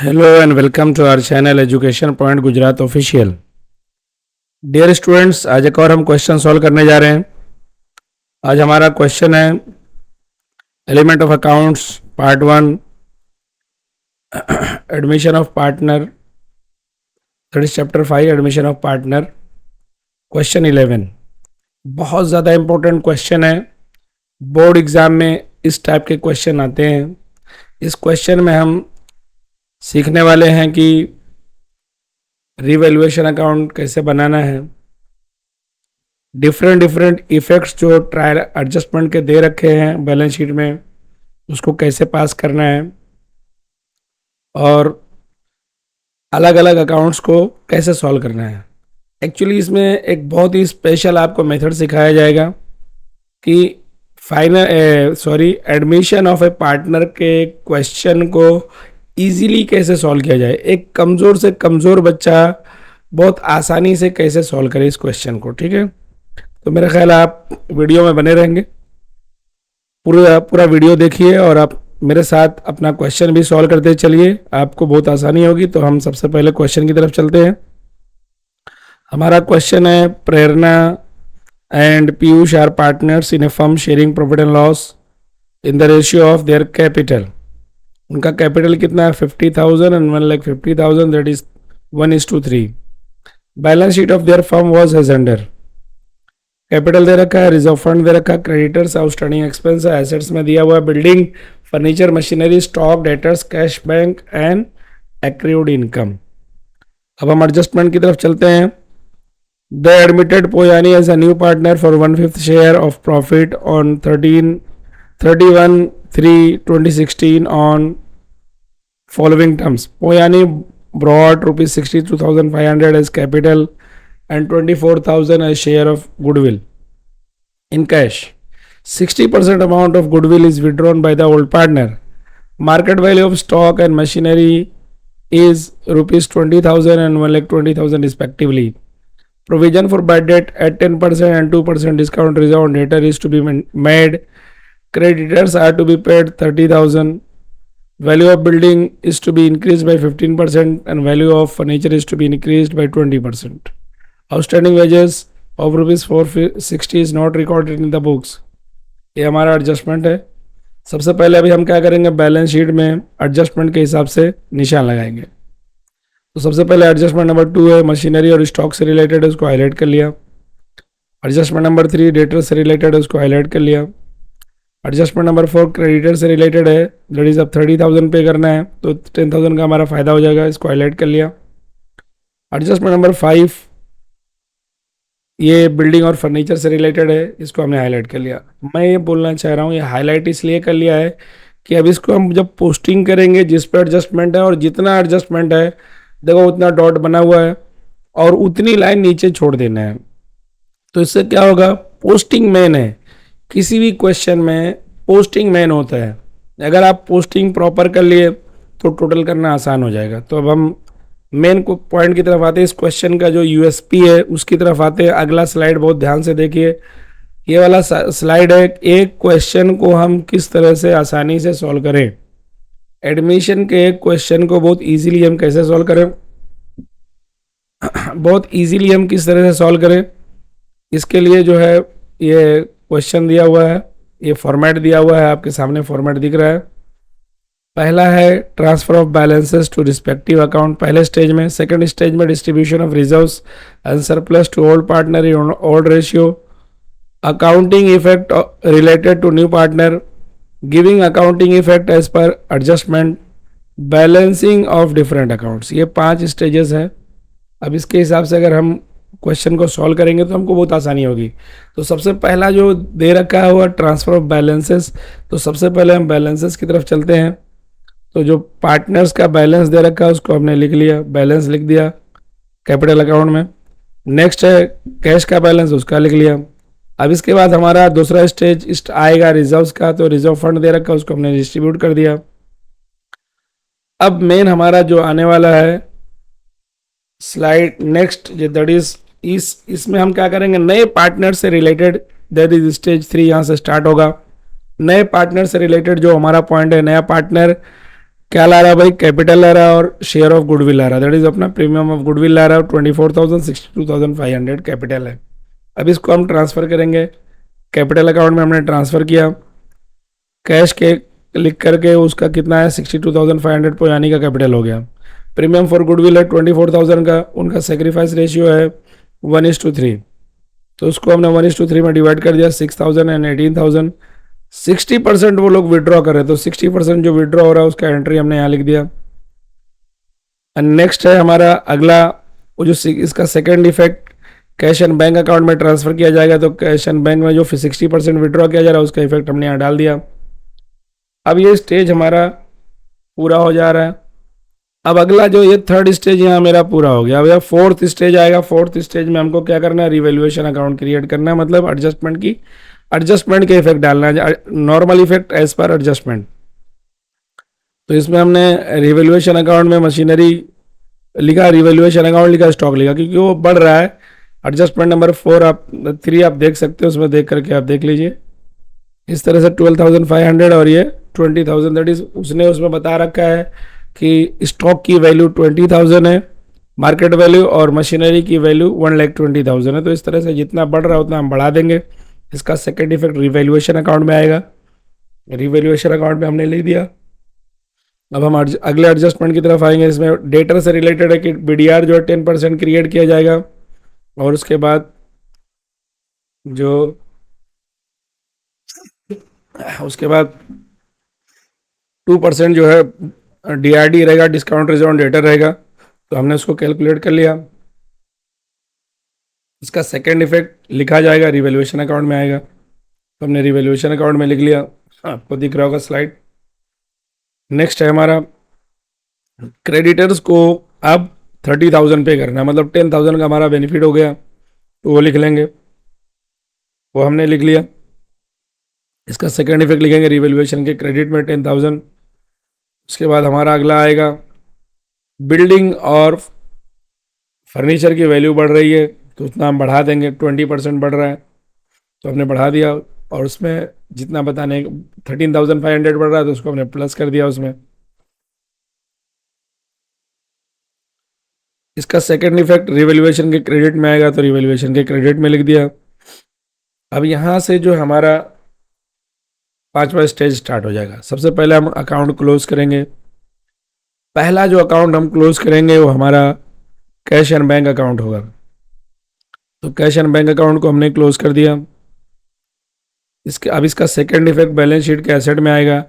Hello and welcome to our channel Education Point Gujarat Official. Dear students, आज एक और हम क्वेश्चन सॉल्व करने जा रहे हैं। आज हमारा क्वेश्चन है element of accounts part 1, admission of partner, that is chapter 5, admission of partner. Question 11 बहुत ज़्यादा इंपॉर्टेंट क्वेश्चन है। बोर्ड एग्जाम में इस टाइप के क्वेश्चन आते हैं। इस क्वेश्चन में हम सीखने वाले हैं कि रिवैल्यूएशन अकाउंट कैसे बनाना है, डिफरेंट इफेक्ट्स जो ट्रायल एडजस्टमेंट के दे रखे हैं बैलेंस शीट में उसको कैसे पास करना है, और अलग अलग अकाउंट्स को कैसे सॉल्व करना है। एक्चुअली इसमें एक बहुत ही स्पेशल आपको मेथड सिखाया जाएगा कि एडमिशन ऑफ ए पार्टनर के क्वेश्चन को इजीली कैसे सॉल्व किया जाए। एक कमज़ोर से कमज़ोर बच्चा बहुत आसानी से कैसे सॉल्व करे इस क्वेश्चन को। ठीक है, तो मेरा ख्याल आप वीडियो में बने रहेंगे, पूरा वीडियो देखिए और आप मेरे साथ अपना क्वेश्चन भी सॉल्व करते चलिए, आपको बहुत आसानी होगी। तो हम सबसे पहले क्वेश्चन की तरफ चलते हैं। हमारा क्वेश्चन है, Prerna and Piyush are partners in a firm sharing profit and loss in the ratio of their capital. उनका कैपिटल कितना है 50,000 and 1,50,000, that is 1:3। Balance sheet of their firm was as under. Capital दे रखा है, रिजर्व फंड दे रखा है, creditors, outstanding expense है, एसेट्स में दिया हुआ है building, furniture, machinery, stock, debtors, cash bank and accrued income. अब हम एडजस्टमेंट की तरफ चलते हैं। द एडमिटेड पोयानी as a new partner for 1/5 share of profit on 31/3/2016 on following terms. Poyani brought rupees 62,500 as capital and 24,000 as share of goodwill in cash. 60% amount of goodwill is withdrawn by the old partner. Market value of stock and machinery is rupees 20,000 and 1,20,000 respectively. Provision for bad debt at 10% and 2% discount reserve on debtor is to be made. Creditors are to be paid 30,000. Value of building is to be increased by 15% and value of furniture is to be increased by 20%. Outstanding wages of rupees 460 is not recorded in the books. ये हमारा adjustment है। सबसे पहले अभी हम क्या करेंगे, balance sheet में एडजस्टमेंट के हिसाब से निशान लगाएंगे। तो सबसे पहले एडजस्टमेंट नंबर 2 है, मशीनरी और स्टॉक से रिलेटेड है, उसको हाईलाइट कर लिया। एडजस्टमेंट नंबर 3 डेटर से रिलेटेड है, उसको हाईलाइट कर लिया। एडजस्टमेंट नंबर 4 क्रेडिटर से रिलेटेड है, दैट इज अब 30,000 पे करना है तो 10,000 का हमारा फायदा हो जाएगा, इसको हाईलाइट कर लिया। एडजस्टमेंट नंबर 5 ये बिल्डिंग और फर्नीचर से रिलेटेड है, इसको हमने हाईलाइट कर लिया। मैं ये बोलना चाह रहा हूँ, ये हाईलाइट इसलिए कर लिया है कि अब इसको हम जब पोस्टिंग करेंगे जिस पर एडजस्टमेंट है और जितना एडजस्टमेंट है देखो उतना डॉट बना हुआ है और उतनी लाइन नीचे छोड़ देना है। तो इससे क्या होगा, पोस्टिंग मेन है, किसी भी क्वेश्चन में पोस्टिंग मेन होता है। अगर आप पोस्टिंग प्रॉपर कर लिए तो टोटल करना आसान हो जाएगा। तो अब हम मेन पॉइंट की तरफ आते हैं, इस क्वेश्चन का जो यूएसपी है उसकी तरफ आते हैं। अगला स्लाइड बहुत ध्यान से देखिए, ये वाला स्लाइड है, एक क्वेश्चन को हम किस तरह से आसानी से सॉल्व करें। एडमिशन के एक क्वेश्चन को बहुत ईजीली हम कैसे सॉल्व करें, बहुत ईजीली हम किस तरह से सॉल्व करें, इसके लिए जो है ये क्वेश्चन दिया हुआ है, ये फॉर्मेट दिया हुआ है, आपके सामने फॉर्मेट दिख रहा है। पहला है transfer of balances to respective account पहले स्टेज में। सेकंड स्टेज में distribution of reserves and surplus to old partner in old ratio. Accounting effect related to new partner, giving accounting effect as per adjustment, balancing of different accounts. ये 5 stages हैं। अब इसके हिसाब से अगर हम क्वेश्चन को सॉल्व करेंगे तो हमको बहुत आसानी होगी। तो सबसे पहला जो दे रखा हुआ ट्रांसफर ऑफ बैलेंसेस, तो सबसे पहले हम बैलेंसेस की तरफ चलते हैं। तो जो पार्टनर्स का बैलेंस दे रखा है उसको हमने लिख लिया, बैलेंस लिख दिया कैपिटल अकाउंट में। नेक्स्ट है कैश का बैलेंस, उसका लिख लिया। अब इसके बाद हमारा दूसरा स्टेज आएगा रिजर्व्स का, तो रिजर्व फंड दे रखा है उसको हमने डिस्ट्रीब्यूट कर दिया। अब मेन हमारा जो आने वाला है स्लाइड नेक्स्ट, दैट इज इसमें हम क्या करेंगे, नए पार्टनर से रिलेटेड, दैट इज स्टेज 3 यहाँ से स्टार्ट होगा। नए पार्टनर से रिलेटेड जो हमारा पॉइंट है, नया पार्टनर क्या ला रहा है भाई, कैपिटल ला रहा है और शेयर ऑफ गुडविल ला रहा है, दैट इज अपना प्रीमियम ऑफ गुडविल ला रहा है, 24,000 62,500 कैपिटल है। अब इसको हम ट्रांसफर करेंगे, कैपिटल अकाउंट में हमने ट्रांसफर किया, कैश के लिख करके उसका कितना है 62,500 पोयानी का कैपिटल हो गया। प्रीमियम फॉर गुडविल है 24,000 का, उनका सेक्रीफाइस रेशियो है 1:3, तो उसको हमने 1:3 में डिवाइड कर दिया, 6,000 एंड 18,000। 60% वो लोग विड्रॉ कर रहे, तो 60% जो विड्रॉ हो रहा है उसका एंट्री हमने यहाँ लिख दिया। एंड नेक्स्ट है हमारा अगला, वो जो इसका second effect, cash and bank account में ट्रांसफर किया जाएगा, तो कैश एंड बैंक में जो 60% विड्रॉ किया जा रहा है उसका इफेक्ट हमने यहाँ डाल दिया। अब ये स्टेज हमारा पूरा हो जा रहा है। अब अगला जो ये थर्ड स्टेज यहाँ मेरा पूरा हो गया, अब यह फोर्थ स्टेज आएगा। फोर्थ स्टेज में हमको क्या करना है, रिवैल्यूएशन अकाउंट क्रिएट करना है, मतलब एडजस्टमेंट के इफेक्ट डालना है, normal effect as per adjustment. तो इसमें हमने रिवैल्यूएशन अकाउंट में मशीनरी लिखा, रिवैल्यूएशन अकाउंट लिखा, स्टॉक लिखा, क्योंकि वो बढ़ रहा है। एडजस्टमेंट नंबर 3 आप देख सकते हो, उसमें देख करके आप देख लीजिए। इस तरह से 12,500 और ये 20,000, दैट इज उसने उसमें बता रखा है कि स्टॉक की वैल्यू 20,000 है मार्केट वैल्यू, और मशीनरी की वैल्यू 1,20,000 है। तो इस तरह से जितना बढ़ रहा है उतना हम बढ़ा देंगे। इसका सेकेंड इफेक्ट रिवैल्यूएशन अकाउंट में आएगा, रिवैल्यूएशन अकाउंट में हमने लिख दिया। अब हम अगले एडजस्टमेंट की तरफ आएंगे। इसमें डेटर से रिलेटेड है कि बीडीआर जो है 10% क्रिएट किया जाएगा, और उसके बाद जो उसके बाद 2% जो है डीआरडी रहेगा, डिस्काउंट रिजर्व ऑन डेटर रहेगा, तो हमने उसको कैलकुलेट कर लिया। इसका सेकेंड इफेक्ट लिखा जाएगा, रिवैल्यूएशन अकाउंट में आएगा, तो हमने रिवैल्यूएशन अकाउंट में लिख लिया, आपको दिख रहा होगा स्लाइड। नेक्स्ट है हमारा क्रेडिटर्स को अब 30,000 पे करना है, मतलब 10,000 का हमारा बेनिफिट हो गया, तो वो लिख लेंगे, वो हमने लिख लिया। इसका सेकेंड इफेक्ट लिखेंगे रिवैल्यूएशन के क्रेडिट में 10,000। उसके बाद हमारा अगला आएगा बिल्डिंग और फर्नीचर की वैल्यू बढ़ रही है, तो उतना हम बढ़ा देंगे, 20% बढ़ रहा है तो हमने बढ़ा दिया, और उसमें जितना बताने 13,500 बढ़ रहा है तो उसको हमने प्लस कर दिया उसमें। इसका सेकेंड इफेक्ट रिवैल्यूएशन के क्रेडिट में आएगा, तो रिवैल्यूएशन के क्रेडिट में लिख दिया। अब यहाँ से जो हमारा 5वां स्टेज स्टार्ट हो जाएगा। सबसे पहले हम अकाउंट क्लोज करेंगे। पहला जो अकाउंट हम क्लोज करेंगे वो हमारा कैश एंड बैंक अकाउंट होगा, तो कैश एंड बैंक अकाउंट को हमने क्लोज कर दिया। अब इसका सेकेंड इफेक्ट बैलेंस शीट के एसेट में आएगा,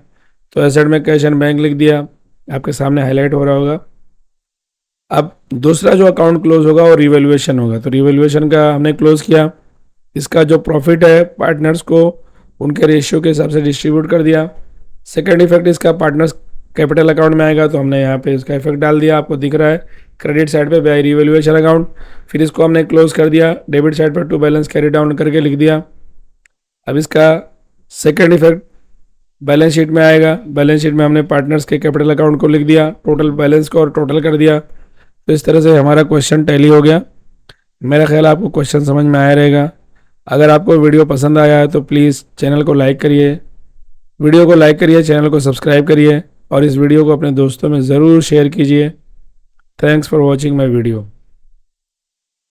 तो एसेट में कैश एंड बैंक लिख दिया, आपके सामने हाईलाइट हो रहा होगा। अब दूसरा जो अकाउंट क्लोज होगा वो रिवैल्यूएशन होगा, तो रिवैल्यूएशन का हमने क्लोज किया। इसका जो प्रॉफिट है पार्टनर्स को उनके रेशियो के हिसाब से डिस्ट्रीब्यूट कर दिया। सेकेंड इफेक्ट इसका पार्टनर्स कैपिटल अकाउंट में आएगा, तो हमने यहाँ पे इसका इफेक्ट डाल दिया, आपको दिख रहा है क्रेडिट साइड पे बाय रिवैल्यूएशन अकाउंट। फिर इसको हमने क्लोज कर दिया, डेबिट साइड पर टू बैलेंस कैरी डाउन करके लिख दिया। अब इसका सेकेंड इफेक्ट बैलेंस शीट में आएगा, बैलेंस शीट में हमने पार्टनर्स के कैपिटल अकाउंट को लिख दिया, टोटल बैलेंस को और टोटल कर दिया। तो इस तरह से हमारा क्वेश्चन टैली हो गया। मेरा ख्याल आपको क्वेश्चन समझ में आया रहेगा। अगर आपको वीडियो पसंद आया है तो प्लीज़ चैनल को लाइक करिए, वीडियो को लाइक करिए, चैनल को सब्सक्राइब करिए, और इस वीडियो को अपने दोस्तों में ज़रूर शेयर कीजिए। Thanks for watching my video.